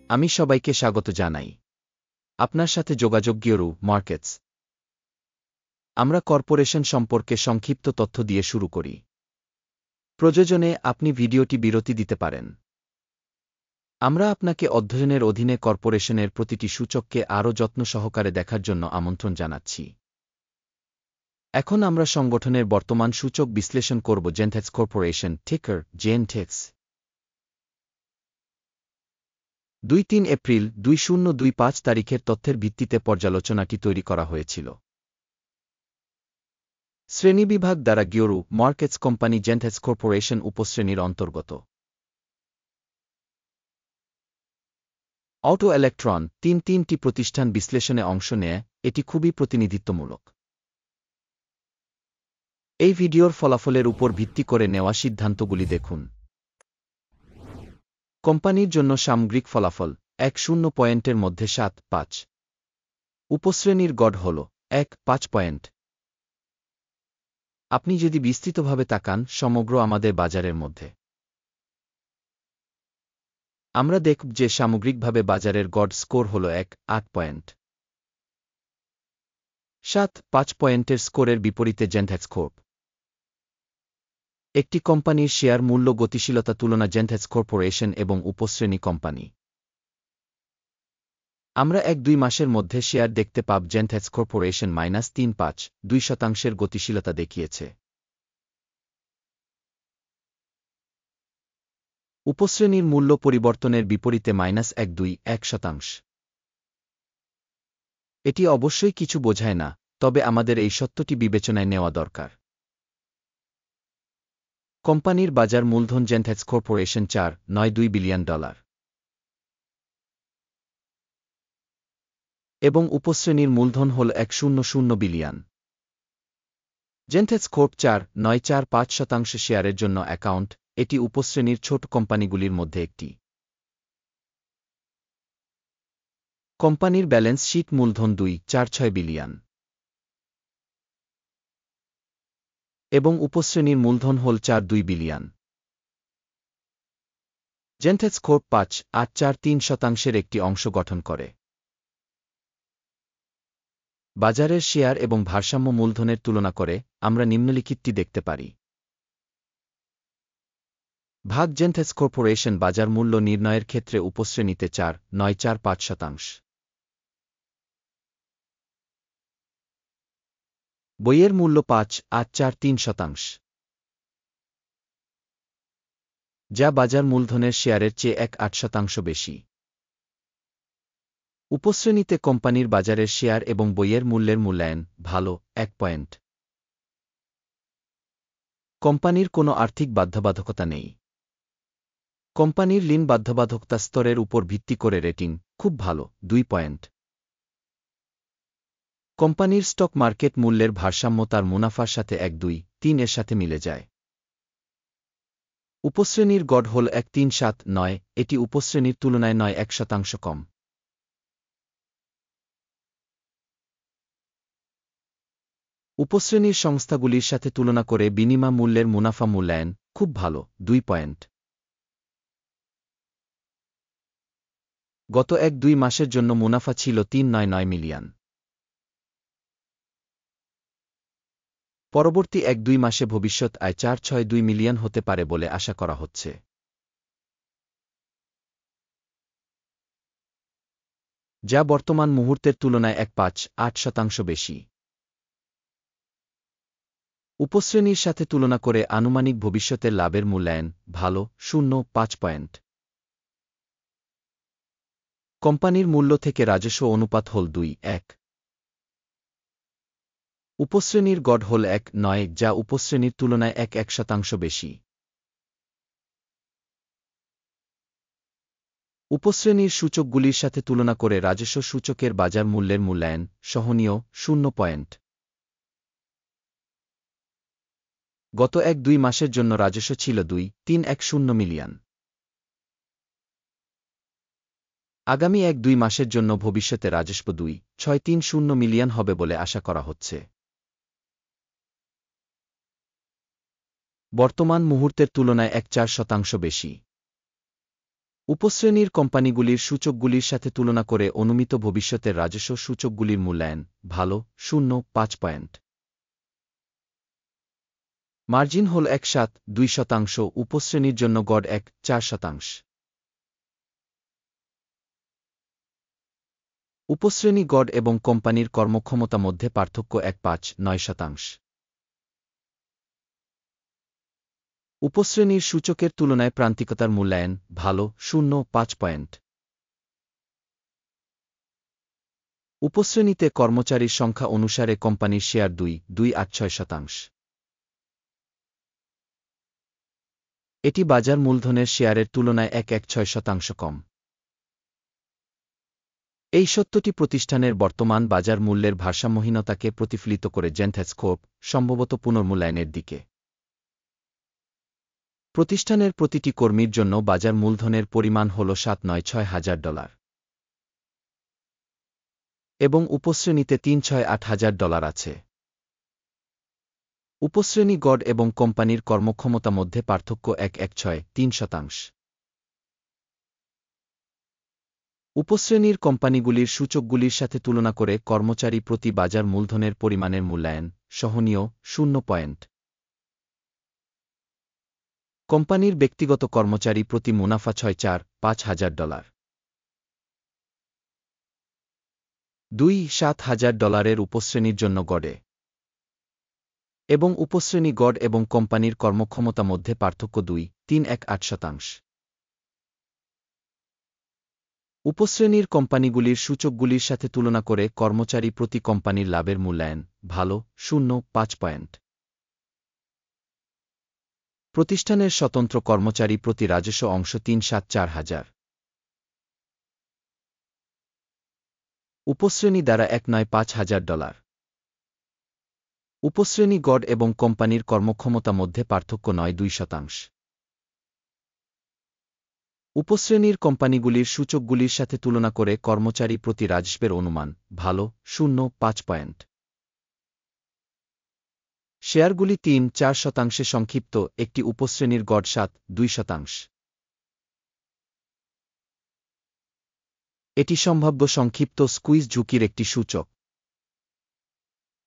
আমি সবাইকে স্বাগত জানাই। আপনার সাথে যোগাযোগ গিওরু মার্কেটস। আমরা কর্পোরেশন সম্পর্কে সংক্ষিপ্ত তথ্য দিয়ে শুরু করি। প্রয়োজনে আপনি ভিডিওটি বিরতি দিতে পারেন। আমরা আপনাকে অধ্যয়নের অধীনে কর্পোরেশনের প্রতিটি সূচককে আরও যত্ন সহকারে দেখার জন্য আমন্ত্রণ জানাচ্ছি। এখন আমরা সংগঠনের বর্তমান সূচক বিশ্লেষণ করব। জেনথেক্স কর্পোরেশন, টিকার জেনথেক্স। ২-৩ এপ্রিল ২০২৫ তারিখের তথ্যের ভিত্তিতে পর্যালোচনাটি তৈরি করা হয়েছিল। শ্রেণীবিভাগ দ্বারা গিওরু মার্কেটস কোম্পানি জেনথেক্স কর্পোরেশন উপশ্রেণীর অন্তর্গত। অটো ইলেকট্রন ৩টি প্রতিষ্ঠান বিশ্লেষণে অংশ নেয়। এটি খুবই প্রতিনিধিত্বমূলক। এই ভিডিওর ফলাফলের উপর ভিত্তি করে নেওয়া সিদ্ধান্তগুলি দেখুন। কোম্পানির জন্য সামগ্রিক ফলাফল ১-০ পয়েন্টের মধ্যে ৭-৫। উপশ্রেণীর গড় হল ১-৫ পয়েন্ট। আপনি যদি বিস্তৃতভাবে তাকান সমগ্র আমাদের বাজারের মধ্যে, আমরা দেখব যে সামগ্রিকভাবে বাজারের গড় স্কোর হল ১-৮ পয়েন্ট। ৭-৫ পয়েন্টের স্কোরের বিপরীতে জেনথেক্স কর্প একটি কোম্পানির শেয়ার মূল্য গতিশীলতা তুলনা জেনথেক্স কর্পোরেশন এবং উপশ্রেণী কোম্পানি। আমরা ১-২ মাসের মধ্যে শেয়ার দেখতে পাব জেনথেক্স কর্পোরেশন -৩.৫-২% গতিশীলতা দেখিয়েছে। উপশ্রেণীর মূল্য পরিবর্তনের বিপরীতে -১.২-১%। এটি অবশ্যই কিছু বোঝায় না, তবে আমাদের এই সত্যটি বিবেচনায় নেওয়া দরকার। কোম্পানির বাজার মূলধন জেনথেক্স কর্পোরেশন $4.92 বিলিয়ন এবং উপশ্রেণীর মূলধন হল ১০০ বিলিয়ন। জেনথেক্স কর্প 4.৯45% শেয়ারের জন্য অ্যাকাউন্ট। এটি উপশ্রেণীর ছোট কোম্পানিগুলির মধ্যে একটি। কোম্পানির ব্যালেন্স শীট মূলধন 2.46 বিলিয়ন এবং উপশ্রেণীর মূলধন হল 4.2 বিলিয়ন। জেনথেক্স কর্প 5.843% একটি অংশ গঠন করে। বাজারের শেয়ার এবং ভারসাম্য মূলধনের তুলনা করে আমরা নিম্নলিখিতটি দেখতে পারি। ভাগ জেনথেক্স কর্পোরেশন বাজার মূল্য নির্ণয়ের ক্ষেত্রে উপশ্রেণীতে 4.945%। বইয়ের মূল্য 5.843%, যা বাজার মূলধনের শেয়ারের চেয়ে 1.8% বেশি। উপশ্রেণীতে কোম্পানির বাজারের শেয়ার এবং বইয়ের মূল্যের মূল্যায়ন ভালো 1 পয়েন্ট। কোম্পানির কোনো আর্থিক বাধ্যবাধকতা নেই। কোম্পানির ঋণ বাধ্যবাধকতা স্তরের উপর ভিত্তি করে রেটিং খুব ভালো 2 পয়েন্ট। কোম্পানির স্টক মার্কেট মূল্যের ভারসাম্য তার মুনাফার সাথে 1-2-3 এর সাথে মিলে যায়। উপশ্রেণীর গড় হল 1.379, এটি উপশ্রেণীর তুলনায় 9.1% কম। উপশ্রেণীর সংস্থাগুলির সাথে তুলনা করে বিনিময় মূল্যের মুনাফা মূল্যায়ন খুব ভালো 2 পয়েন্ট। গত 1-2 মাসের জন্য মুনাফা ছিল 399 মিলিয়ন। পরবর্তী 1-2 মাসে ভবিষ্যৎ আয় 462 মিলিয়ন হতে পারে বলে আশা করা হচ্ছে। যা বর্তমান মুহূর্তের তুলনায় 1.58% বেশি। উপশ্রেণীর সাথে তুলনা করে আনুমানিক ভবিষ্যতের লাভের মূল্যায়ন ভালো 0.5 পয়েন্ট। কোম্পানির মূল্য থেকে রাজস্ব অনুপাত হল 2:1। উপশ্রেণীর গড় হল 1.9, যা উপশ্রেণীর তুলনায় 1% বেশি। উপশ্রেণীর সূচকগুলির সাথে তুলনা করে রাজস্ব সূচকের বাজার মূল্যের মূল্যায়ন সহনীয় 0 পয়েন্ট। গত 1-2 মাসের জন্য রাজস্ব ছিল 2.310 মিলিয়ন। আগামী 1-2 মাসের জন্য ভবিষ্যতে রাজস্ব 2.630 মিলিয়ন হবে বলে আশা করা হচ্ছে। বর্তমান মুহূর্তের তুলনায় 1.4% বেশি। উপশ্রেণীর কোম্পানিগুলির সূচকগুলির সাথে তুলনা করে অনুমিত ভবিষ্যতের রাজস্ব সূচকগুলির মূল্যায়ন ভালো 0.5 পয়েন্ট। মার্জিন হল 1.2%, উপশ্রেণীর জন্য গড় 1.4%। উপশ্রেণী গড় এবং কোম্পানির কর্মক্ষমতা মধ্যে পার্থক্য 1.5-9%। উপশ্রেণীর সূচকের তুলনায় প্রান্তিকতার মূল্যায়ন ভালো 0.5 পয়েন্ট। উপশ্রেণীতে কর্মচারীর সংখ্যা অনুসারে কোম্পানির শেয়ার 2.86%। এটি বাজার মূলধনের শেয়ারের তুলনায় 1.6% কম। এই সত্যটি প্রতিষ্ঠানের বর্তমান বাজার মূল্যের ভারসাম্যহীনতাকে প্রতিফলিত করে জেনথ্যাটস কোর্প সম্ভবত পুনর্মূল্যায়নের দিকে। প্রতিষ্ঠানের প্রতিটি কর্মীর জন্য বাজার মূলধনের পরিমাণ হল $796,000 এবং উপশ্রেণীতে $368,000 আছে। উপশ্রেণী গড় এবং কোম্পানির কর্মক্ষমতা মধ্যে পার্থক্য 1.6-3%। উপশ্রেণীর কোম্পানিগুলির সূচকগুলির সাথে তুলনা করে কর্মচারী প্রতি বাজার মূলধনের পরিমাণের মূল্যায়ন সহনীয় 0 পয়েন্ট। কোম্পানির ব্যক্তিগত কর্মচারী প্রতি মুনাফা $6,4-5,000 $2,7,000 উপশ্রেণীর জন্য গড়ে এবং উপশ্রেণী গড় এবং কোম্পানির কর্মক্ষমতা মধ্যে পার্থক্য 2.318%। উপশ্রেণীর কোম্পানিগুলির সূচকগুলির সাথে তুলনা করে কর্মচারী প্রতি কোম্পানির লাভের মূল্যায়ন ভালো 0.5 পয়েন্ট। প্রতিষ্ঠানের স্বতন্ত্র কর্মচারী প্রতি রাজস্ব অংশ $374,000 উপশ্রেণী দ্বারা 1,5,000। উপশ্রেণী গড় এবং কোম্পানির কর্মক্ষমতা মধ্যে পার্থক্য 9.2%। উপশ্রেণীর কোম্পানিগুলির সূচকগুলির সাথে তুলনা করে কর্মচারী প্রতি রাজস্বের অনুমান ভালো 0.5 পয়েন্ট। শেয়ারগুলি 3-4% সংক্ষিপ্ত, একটি উপশ্রেণীর গড় 7-2%। এটি সম্ভাব্য সংক্ষিপ্ত স্কুইজ ঝুঁকির একটি সূচক।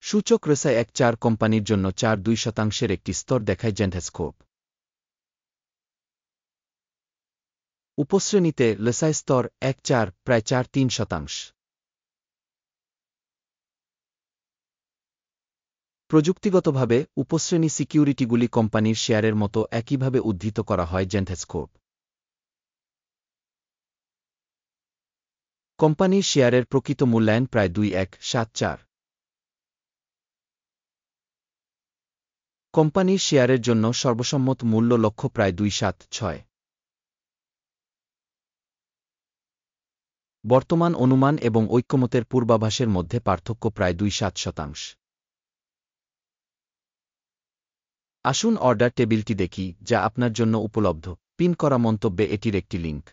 সূচক রেসাই 1.4 কোম্পানির জন্য 4.2% একটি স্তর দেখায় জেনথ্যাটস কোর্প। উপশ্রেণীতে লেসাই স্তর 1.4 প্রায় 4.3%। প্রযুক্তিগতভাবে উপশ্রেণী সিকিউরিটিগুলি কোম্পানির শেয়ারের মতো একইভাবে উদ্ধৃত করা হয় জেনথ্যাটস কোর্প। কোম্পানির শেয়ারের প্রকৃত মূল্যায়ন প্রায় 2.174। কোম্পানির শেয়ারের জন্য সর্বসম্মত মূল্য লক্ষ্য প্রায় 2.76। বর্তমান অনুমান এবং ঐক্যমতের পূর্বাভাসের মধ্যে পার্থক্য প্রায় 2.7%। আসুন অর্ডার টেবিলটি দেখি, যা আপনার জন্য উপলব্ধ। পিন করা মন্তব্যে এটির একটি লিঙ্ক।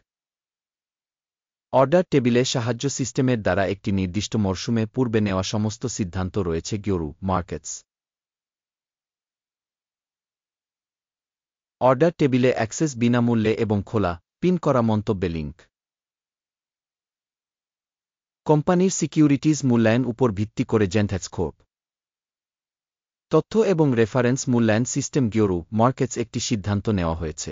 অর্ডার টেবিলে সাহায্য সিস্টেমের দ্বারা একটি নির্দিষ্ট মরশুমে পূর্বে নেওয়া সমস্ত সিদ্ধান্ত রয়েছে গিওরু মার্কেটস। অর্ডার টেবিলে অ্যাক্সেস বিনামূল্যে এবং খোলা। পিন করা মন্তব্যে লিঙ্ক। কোম্পানির সিকিউরিটিজ মূল্যায়ন উপর ভিত্তি করে জেনথ্যাটস কোর্প। তথ্য এবং রেফারেন্স মূল্যায়ন সিস্টেম গিওরু মার্কেটস একটি সিদ্ধান্ত নেওয়া হয়েছে।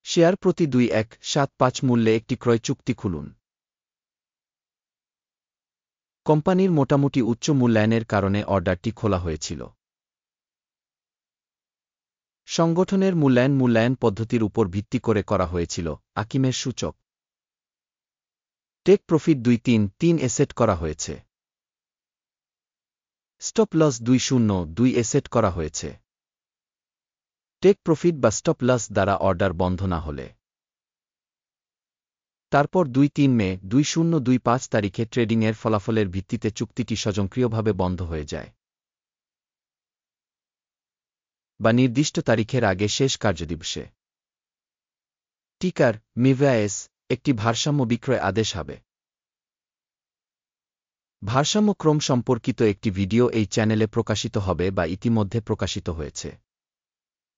শেয়ার প্রতি 2.175 মূল্যে একটি ক্রয় চুক্তি খুলুন। কোম্পানির মোটামুটি উচ্চ মূল্যায়নের কারণে অর্ডারটি খোলা হয়েছিল। সংগঠনের মূল্যায়ন পদ্ধতির উপর ভিত্তি করে করা হয়েছিল। আকিমের সূচক টেক প্রফিট 2.33 এ সেট করা হয়েছে। স্টপ লস 2.02 এ সেট করা হয়েছে। টেক প্রফিট বা স্টপ লস দ্বারা অর্ডার বন্ধ না হলে। তারপর 2-3 মে 2025 তারিখে ট্রেডিংয়ের ফলাফলের ভিত্তিতে চুক্তিটি স্বয়ংক্রিয়ভাবে বন্ধ হয়ে যায় বা নির্দিষ্ট তারিখের আগে শেষ কার্যদিবসে। টিকার মিভ্যাএস একটি ভারসাম্য বিক্রয় আদেশ হবে। ভারসাম্য ক্রম সম্পর্কিত একটি ভিডিও এই চ্যানেলে প্রকাশিত হবে বা ইতিমধ্যে প্রকাশিত হয়েছে।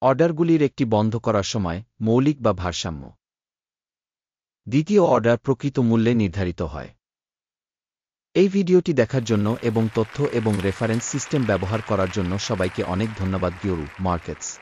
অর্ডারগুলির একটি বন্ধ করার সময় মৌলিক বা ভারসাম্য। দ্বিতীয় অর্ডার প্রকৃত মূল্যে নির্ধারিত হয়। এই ভিডিওটি দেখার জন্য এবং তথ্য এবং রেফারেন্স সিস্টেম ব্যবহার করার জন্য সবাইকে অনেক ধন্যবাদ। গিওরু মার্কেটস।